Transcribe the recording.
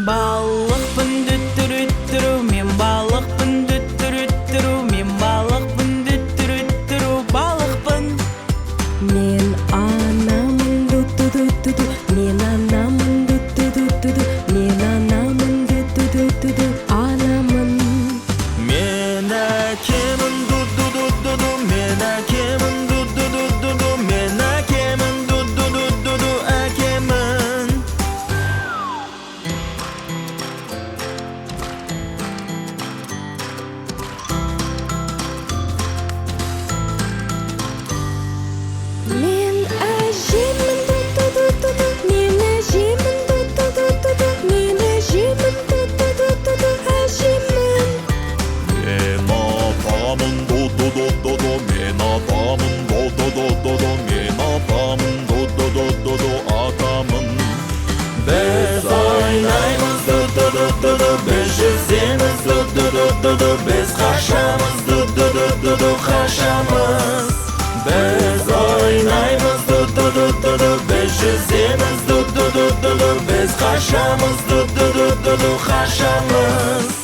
балықпын дүттүрүттүрү, мен балықпын дүттүрүттүрү, мен балықпын дүттүрүттүрү, балықпын. Мен анамын ду-ду-ду-ду-ду, мен анамын ду-ду-ду-ду-ду, мен анамын ду-ду-ду-ду-ду, анамын. Мен әкемін ду-ду-ду-ду-ду, мен әкемін ду-ду-ду-ду-ду, мен әкемін ду-ду-ду-ду-ду, әкемін. Мен әжемін ду-ду-ду-ду-ду, мен әжемін ду-ду-ду-ду-ду, мен әжемін ду-ду-ду-ду-ду, әжемін. Мен апамын ду-ду-ду-ду-ду, мен апамын ду-ду-ду-ду-ду, мен апамын ду-ду-ду-ду-ду, атамын. Біз ойнаймыз ду-ду-ду-ду-ду, біз жүземіз ду-ду-ду-ду-ду, біз қашамыз ду-ду-ду-ду-ду, қашамыз. Біз ойнаймыз ду-ду-ду-ду-ду, біз жүземіз ду-ду-ду-ду-ду, біз қашамыз ду-ду-ду-ду-ду, қашамыз.